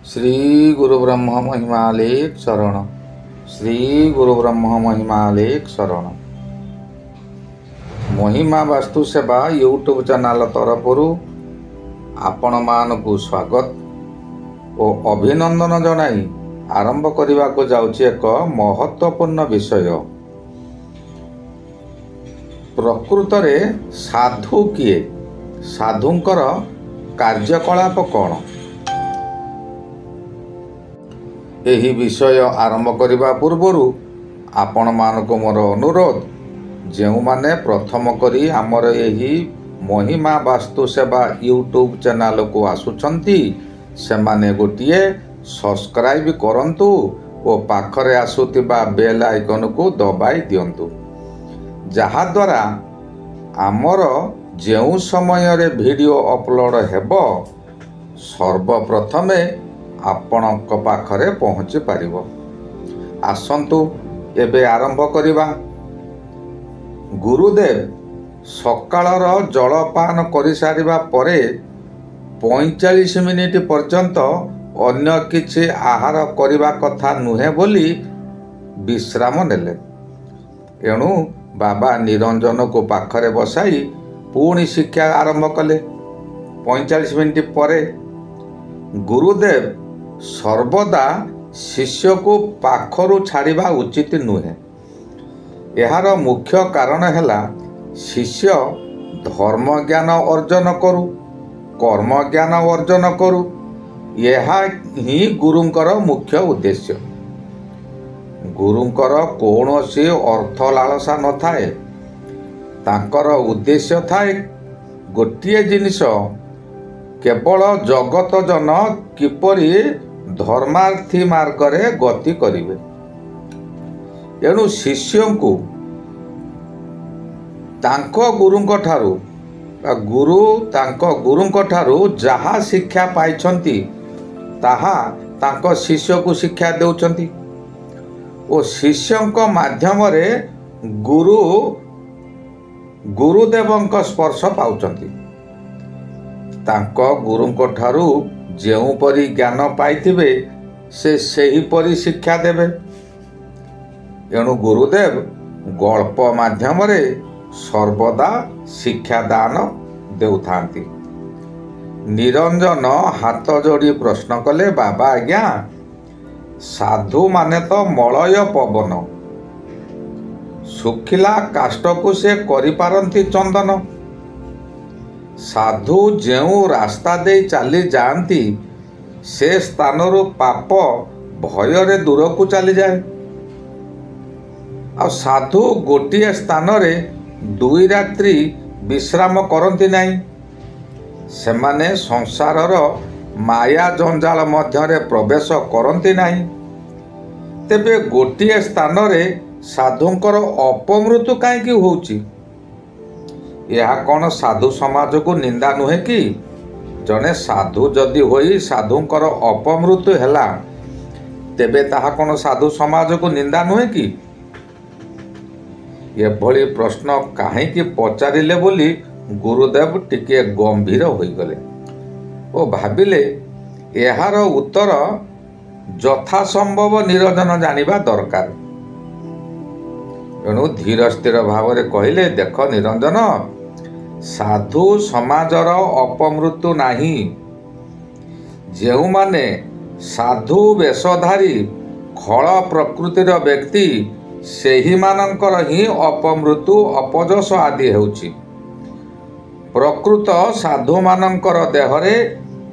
श्री गुरु ब्रह्म महिमालेख शरण। श्री गुरु ब्रह्म महिमालेख शरण। महिमा वास्तु सेवा यूट्यूब चैनल तरफ आपण मानकु स्वागत और अभिनंदन जनाई आरंभ करने को जाउछि एक महत्वपूर्ण विषय। प्रकृत रे साधु किए, साधुंकर कार्यकलाप कौन, यही विषय आरंभ करने पूर्वर आपण मानक मोर अनुरोध, जो माने प्रथम करी आमर यही महिमा वास्तु सेवा यूट्यूब चैनल को आसुचंती से माने गोटिए सब्सक्राइब करंतु और पाखरे आसुतिबा बेल आइकन को दबाई दियंतु, जहा द्वारा आमर जो समय रे वीडियो अपलोड हेबो सर्वप्रथमे आपणक पाखरे पहुँची पारिबो। आसंतु एबे आरंभ करिबा। गुरुदेव सकाळर जलपान करि सारिबा परे 45 मिनिट पर्यंत अन्य किछि आहार करिबा कथा नुहे बोली विश्राम नेले। एणु बाबा निरंजन को पाखरे बसाई पुणी शिक्षा आरंभ कले। 45 मिनिट परे गुरुदेव सर्वदा शिष्य को पाखरु छाड़िबा उचित नुहे। यार मुख्य कारण है शिष्य धर्म ज्ञान अर्जन करू, कर्म ज्ञान अर्जन करू, यह ही गुरुंकर मुख्य उद्देश्य। गुरुंकर कौनसी अर्थ लालसा न थाए, तांकर उद्देश्य थाए गोटिए जिनिस, केवल जगत जन किपरि धर्मार्थी मार्ग रे गति करिवे। एणु शिष्य को तांको गुरुंक ठारू गुरु तांको गुरुंक ठारू जहा शिक्षा पाइछंती ताहा तांको शिष्य को शिक्षा देउछंती और शिष्यंक माध्यम रे गुरु गुरुदेवंक स्पर्श पाउछंती। तांको गुरुंक ठारू ଯେଉଁ परी ज्ञान पाइथिबे से सही परी शिक्षा देवे। एणु गुरुदेव गल्प माध्यम रे सर्वदा शिक्षा दान देउथांती। निरंजन हाथ जोड़ी प्रश्न कले, बाबा आज्ञा साधु माने तो मलय पवन, सुखिला काष्ट को से करि पारंती चंदन। साधु जेउ रास्ता दे चली जाती से स्थानरु पाप भय रे दूर को चली जाए। आ साधु गोटिए स्थान रे 2 रात्रि विश्राम करती नहीं। सेमाने संसारर माया जंजाल मध्य रे प्रवेश करती नहीं। तेबे गोटिए स्थान रे साधुंकर अपमृत्यु कहीं होउची? यह कौन साधु समाज को निंदा नुहे कि? जने साधु जदि होई साधुंकर अपमृत्यु हैला तेबे ताहा कौन साधु समाज को निंदा नुहे कि? ये भली प्रश्न काहे पचारिले बोली गुरुदेव टिके गंभीर होई गले ओ भाबिले यार उत्तर यथा संभव निरंजन जानिबा दरकार। एणु धीर स्थिर भाव में कहले, देख निरंजन, साधु समाजर अपमृत्यु नाही। जो माने साधु वेशधारी खल प्रकृतिर व्यक्ति सेही मानकर ही अपमृत्यु अपजस आदि हेउछि। प्रकृत साधु मानकर देहरे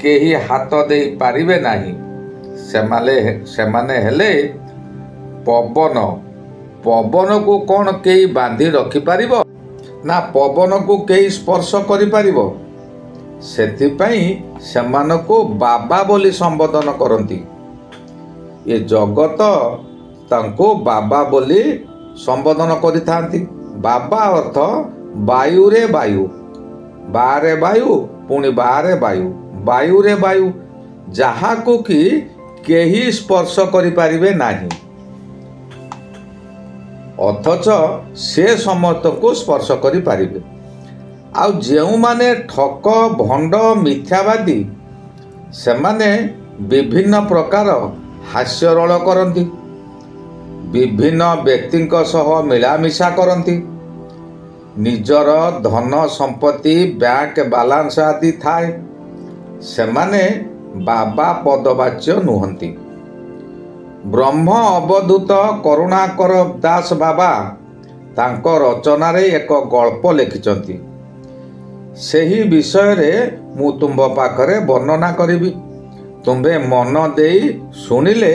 केही हाथ दे पारिबे नाही। सेमाने हेले पवन। पवन को कौन केही बांधी रखी पारिबो ना पवन को केही स्पर्श करि पारिबो? सेथिपई सेमानको बाबा बोली संबोधन करंती। ये जगत तांको बाबा बोली संबोधन करिथांती। बाबा अर्थ वायु रे वायु, बारे वायु पुणी बारे वायु, वायु रे वायु, जहा को कि केही स्पर्श करि पारिबे नाही, अथच से समस्त को स्पर्श करि पारिबे। आउ जेउ माने ठक भंड मिथ्यावादी सेमाने ବିଭିନ୍ନ ପ୍ରକାର ହାସ୍ୟରଳ କରନ୍ତି, ବିଭିନ୍ନ ବ୍ୟକ୍ତିଙ୍କ ସହ ମିଳାମିଶା କରନ୍ତି। ନିଜର ଧନ ସମ୍ପତ୍ତି ବ୍ୟାଙ୍କ ବାଲାନ୍ସ ଆଦି ଥାଏ। ସେମାନେ ବାବା ପଦବାଚ୍ୟ ନୁହନ୍ତି। ବ୍ରହ୍ମ ଅବଧୂତ କରୁଣାକର ଦାସ ବାବା ତାଙ୍କ ରଚନାରେ ଏକ ଗଳ୍ପ ଲେଖିଛନ୍ତି। ସେହି ବିଷୟରେ ମୁଁ ତୁମ୍ଭ ପାଖରେ ବର୍ଣ୍ଣନା କରିବି। ତୁମ୍ଭେ ମନ ଦେଇ ଶୁଣିଲେ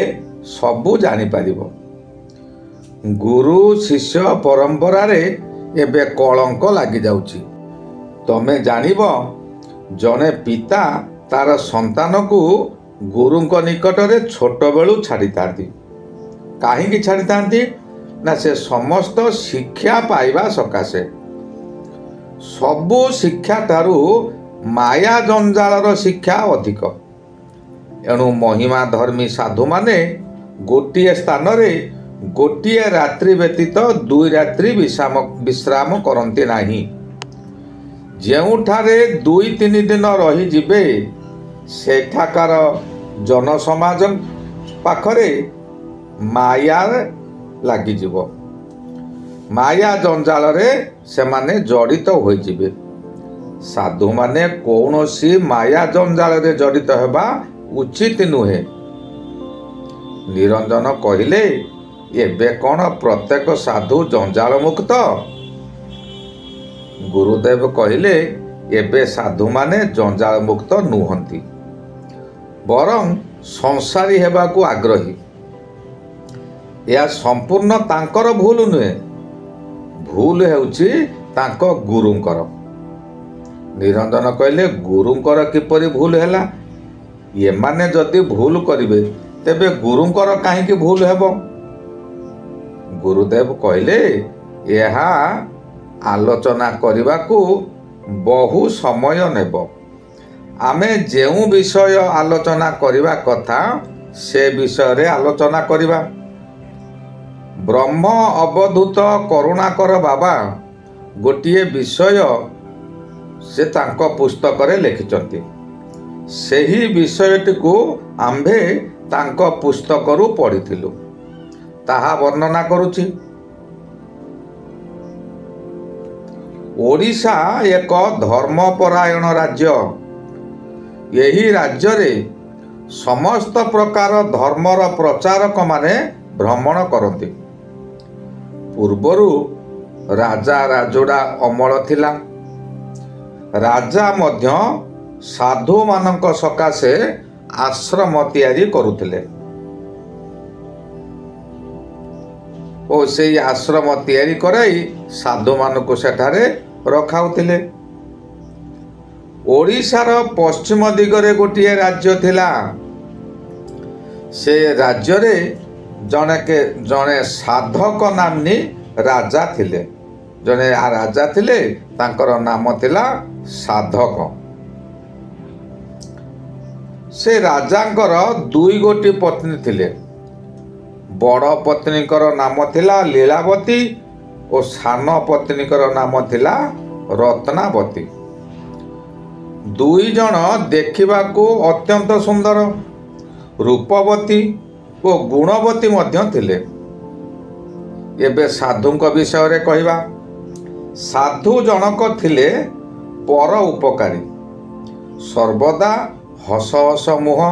ସବୁ ଜାଣିପାରିବ। ଗୁରୁ ଶିଷ୍ୟ ପରମ୍ପରାରେ ଏବେ କଳଙ୍କ ଲାଗିଯାଉଛି। ତମେ ଜାଣିବ, ଜଣେ ପିତା ତାର ସନ୍ତାନକୁ ଗୁରୁଙ୍କ ନିକଟରେ ଛୋଟବେଳୁ ଛାଡ଼ିଥାନ୍ତି। କାହିଁକି ଛାଡ଼ିଥାନ୍ତି? ନା ସେ ସମସ୍ତ ଶିକ୍ଷା ପାଇବା ସକାଶେ। ସବୁ ଶିକ୍ଷାଠାରୁ ମାୟା ଜଞ୍ଜାଳର ଶିକ୍ଷା ଅଧିକ। ଏଣୁ ମହିମା ଧର୍ମୀ ସାଧୁମାନେ ଗୋଟିଏ ସ୍ଥାନରେ ଗୋଟିଏ ରାତ୍ରି ବ୍ୟତୀତ 2 ରାତ୍ରି ବିଶ୍ରାମ କରନ୍ତି ନାହିଁ। ଯେଉଁଠାରେ 2-3 ଦିନ ରହିଯିବେ, ସେଠାକାର ଜନସମାଜ ପାଖରେ ମାୟା ଲାଗିଯିବ। ମାୟା ଜଞ୍ଜାଳରେ ସେମାନେ ଜଡ଼ିତ ହୋଇଯିବେ। ସାଧୁମାନେ କୌଣସି ମାୟା ଜଞ୍ଜାଳରେ ଜଡ଼ିତ ହେବା ଉଚିତ ନୁହେଁ। ନିରଞ୍ଜନ କହିଲେ, ଏବେ କ'ଣ ପ୍ରତ୍ୟେକ ସାଧୁ ଜଞ୍ଜାଳ ମୁକ୍ତ? ଗୁରୁଦେବ କହିଲେ, ଏବେ ସାଧୁମାନେ ଜଞ୍ଜାଳ ମୁକ୍ତ ନୁହନ୍ତି, ବରଂ ସଂସାରୀ ହେବାକୁ ଆଗ୍ରହୀ। ଏହା ସମ୍ପୂର୍ଣ୍ଣ ତାଙ୍କର ଭୁଲ ନୁହେଁ, ଭୁଲ ହେଉଛି ତାଙ୍କ ଗୁରୁଙ୍କର। ନିରଞ୍ଜନ କହିଲେ, ଗୁରୁଙ୍କର କିପରି ଭୁଲ ହେଲା? ଏମାନେ ଯଦି ଭୁଲ କରିବେ, ତେବେ ଗୁରୁଙ୍କର କାହିଁକି ଭୁଲ ହେବ? ଗୁରୁଦେବ କହିଲେ, ଏହା ଆଲୋଚନା କରିବାକୁ ବହୁ ସମୟ ନେବ। ଆମେ ଯେଉଁ ବିଷୟ ଆଲୋଚନା କରିବା କଥା, ସେ ବିଷୟରେ ଆଲୋଚନା କରିବା। ବ୍ରହ୍ମ ଅବଧୂତ କରୁଣାକର ବାବା ଗୋଟିଏ ବିଷୟ ସେ ତାଙ୍କ ପୁସ୍ତକରେ ଲେଖିଛନ୍ତି। ସେହି ବିଷୟଟିକୁ ଆମ୍ଭେ ତାଙ୍କ ପୁସ୍ତକରୁ ପଢ଼ିଥିଲୁ, ତାହା ବର୍ଣ୍ଣନା କରୁଛି। ଓଡ଼ିଶା ଏକ ଧର୍ମପରାୟଣ ରାଜ୍ୟ। ଏହି ରାଜ୍ୟରେ ସମସ୍ତ ପ୍ରକାର ଧର୍ମର ପ୍ରଚାରକମାନେ ଭ୍ରମଣ କରନ୍ତି। ପୂର୍ବରୁ ରାଜା ରାଜୁଡ଼ା ଅମଳ ଥିଲା। ରାଜା ମଧ୍ୟ ସାଧୁମାନଙ୍କ ସକାଶେ ଆଶ୍ରମ ତିଆରି କରୁଥିଲେ ଓ ସେହି ଆଶ୍ରମ ତିଆରି କରାଇ ସାଧୁମାନଙ୍କୁ ସେଠାରେ ରଖାଉଥିଲେ। ଓଡ଼ିଶାର ପଶ୍ଚିମ ଦିଗରେ ଗୋଟିଏ ରାଜ୍ୟ ଥିଲା। ସେ ରାଜ୍ୟରେ ଜଣେ ସାଧକ ନାମ୍ନୀ ରାଜା ଥିଲେ। ଜଣେ ରାଜା ଥିଲେ, ତାଙ୍କର ନାମ ଥିଲା ସାଧକ। ସେ ରାଜାଙ୍କର 2 ଗୋଟି ପତ୍ନୀ ଥିଲେ। ବଡ଼ ପତ୍ନୀଙ୍କର ନାମ ଥିଲା ଲୀଳାବତୀ ଓ ସାନ ପତ୍ନୀଙ୍କର ନାମ ଥିଲା ରତ୍ନାବତୀ। 2 ଜଣ ଦେଖିବାକୁ ଅତ୍ୟନ୍ତ ସୁନ୍ଦର, ରୂପବତୀ ଓ ଗୁଣବତୀ ମଧ୍ୟ ଥିଲେ। ଏବେ ସାଧୁଙ୍କ ବିଷୟରେ କହିବା। ସାଧୁ ଜଣକ ଥିଲେ ପର ଉପକାରୀ, ସର୍ବଦା ହସ ହସ ମୁହଁ।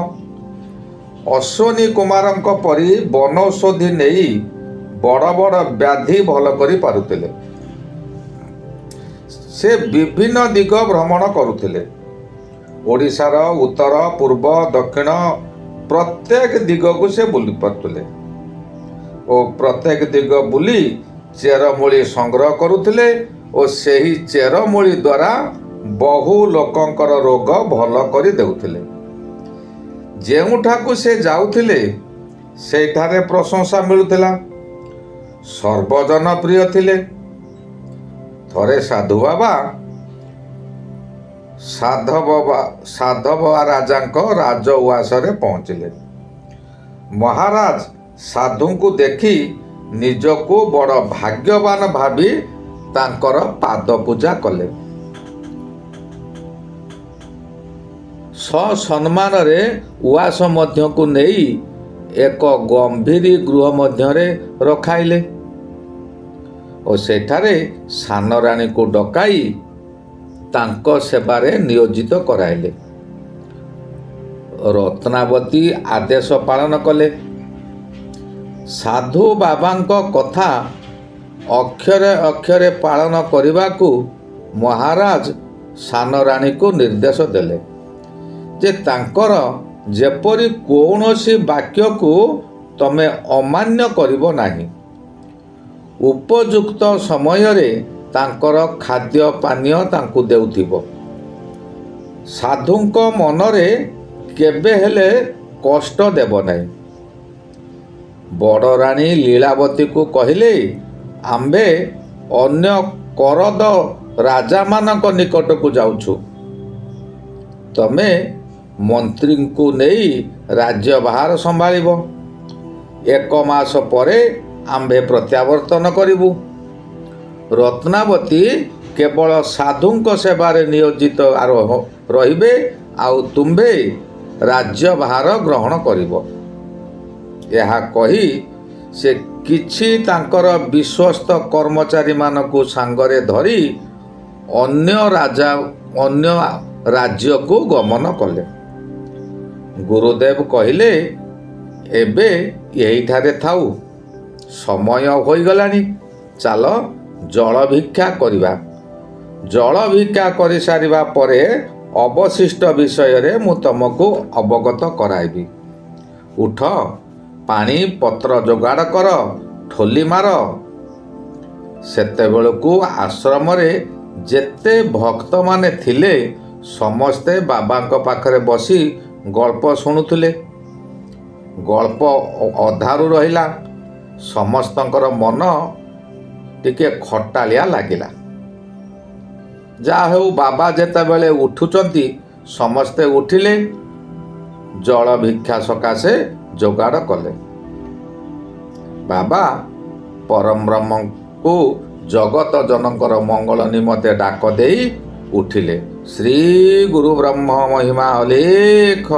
ଅଶ୍ୱିନୀ କୁମାରଙ୍କ ପରି ବନୌଷଧି ନେଇ ବଡ଼ ବଡ଼ ବ୍ୟାଧି ଭଲ କରିପାରୁଥିଲେ। ସେ ବିଭିନ୍ନ ଦିଗ ଭ୍ରମଣ କରୁଥିଲେ। ଓଡ଼ିଶାର ଉତ୍ତର, ପୂର୍ବ, ଦକ୍ଷିଣ ପ୍ରତ୍ୟେକ ଦିଗକୁ ସେ ବୁଲି ପାରୁଥିଲେ ଓ ପ୍ରତ୍ୟେକ ଦିଗ ବୁଲି ଚେରମୂଳି ସଂଗ୍ରହ କରୁଥିଲେ ଓ ସେହି ଚେରମୂଳି ଦ୍ୱାରା ବହୁ ଲୋକଙ୍କର ରୋଗ ଭଲ କରି ଦେଉଥିଲେ। ଯେଉଁଠାକୁ ସେ ଯାଉଥିଲେ, ସେଠାରେ ପ୍ରଶଂସା ମିଳୁଥିଲା। ସର୍ବଜନପ୍ରିୟ ଥିଲେ। ଥରେ ସାଧୁ ବାବା ସାଧବ ରାଜାଙ୍କ ରାଜ ଉଆସରେ ପହଞ୍ଚିଲେ। ମହାରାଜ ସାଧୁଙ୍କୁ ଦେଖି ନିଜକୁ ବଡ଼ ଭାଗ୍ୟବାନ ଭାବି ତାଙ୍କର ପାଦ ପୂଜା କଲେ। ସସମ୍ମାନରେ ଉଆସ ମଧ୍ୟକୁ ନେଇ ଏକ ଗମ୍ଭୀର ଗୃହ ମଧ୍ୟରେ ରଖାଇଲେ ଓ ସେଠାରେ ସାନ ରାଣୀକୁ ଡକାଇ ତାଙ୍କ ସେବାରେ ନିୟୋଜିତ କରାଇଲେ। ରତ୍ନାବତୀ ଆଦେଶ ପାଳନ କଲେ। ସାଧୁ ବାବାଙ୍କ କଥା ଅକ୍ଷରେ ଅକ୍ଷରେ ପାଳନ କରିବାକୁ ମହାରାଜ ସାନ ରାଣୀକୁ ନିର୍ଦ୍ଦେଶ ଦେଲେ ଯେ ତାଙ୍କର ଯେପରି କୌଣସି ବାକ୍ୟକୁ ତମେ ଅମାନ୍ୟ କରିବ ନାହିଁ। ଉପଯୁକ୍ତ ସମୟରେ ତାଙ୍କର ଖାଦ୍ୟ ପାନୀୟ ତାଙ୍କୁ ଦେଉଥିବ। ସାଧୁଙ୍କ ମନରେ କେବେ ହେଲେ କଷ୍ଟ ଦେବ ନାହିଁ। ବଡ଼ ରାଣୀ ଲୀଳାବତୀକୁ କହିଲେ, ଆମ୍ଭେ ଅନ୍ୟ କରଦ ରାଜାମାନଙ୍କ ନିକଟକୁ ଯାଉଛୁ। ତମେ ମନ୍ତ୍ରୀଙ୍କୁ ନେଇ ରାଜ୍ୟଭାର ସମ୍ଭାଳିବ। 1 ମାସ ପରେ ଆମ୍ଭେ ପ୍ରତ୍ୟାବର୍ତ୍ତନ କରିବୁ। ରତ୍ନାବତୀ କେବଳ ସାଧୁଙ୍କ ସେବାରେ ନିୟୋଜିତ ରହିବେ ଆଉ ତୁମ୍ଭେ ରାଜ୍ୟଭାର ଗ୍ରହଣ କରିବ। ଏହା କହି ସେ କିଛି ତାଙ୍କର ବିଶ୍ୱସ୍ତ କର୍ମଚାରୀମାନଙ୍କୁ ସାଙ୍ଗରେ ଧରି ଅନ୍ୟ ରାଜ୍ୟକୁ ଗମନ କଲେ। ଗୁରୁଦେବ କହିଲେ, ଏବେ ଏହିଠାରେ ଥାଉ। ସମୟ ହୋଇଗଲାଣି। ଚାଲ ଜଳ ଭିକ୍ଷା କରିବା। ଜଳ ଭିକ୍ଷା କରିସାରିବା ପରେ ଅବଶିଷ୍ଟ ବିଷୟରେ ମୁଁ ତମକୁ ଅବଗତ କରାଇବି। ଉଠ, ପାଣି ପତ୍ର ଯୋଗାଡ଼ କର, ଠୋଲି ମାର। ସେତେବେଳକୁ ଆଶ୍ରମରେ ଯେତେ ଭକ୍ତମାନେ ଥିଲେ ସମସ୍ତେ ବାବାଙ୍କ ପାଖରେ ବସି ଗଳ୍ପ ଶୁଣୁଥିଲେ। ଗଳ୍ପ ଅଧାରୁ ରହିଲା। ସମସ୍ତଙ୍କର ମନ ଟିକେ ଖଟାଳିଆ ଲାଗିଲା। ଯାହା ହେଉ ବାବା ଯେତେବେଳେ ଉଠୁଛନ୍ତି ସମସ୍ତେ ଉଠିଲେ, ଜଳ ଭିକ୍ଷା ସକାଶେ ଯୋଗାଡ଼ କଲେ। ବାବା ପରମବ୍ରହ୍ମଙ୍କୁ ଜଗତ ଜନଙ୍କର ମଙ୍ଗଳ ନିମନ୍ତେ ଡାକ ଦେଇ ଉଠିଲେ। ଶ୍ରୀ ଗୁରୁ ବ୍ରହ୍ମ ମହିମା ଅଲେଖ।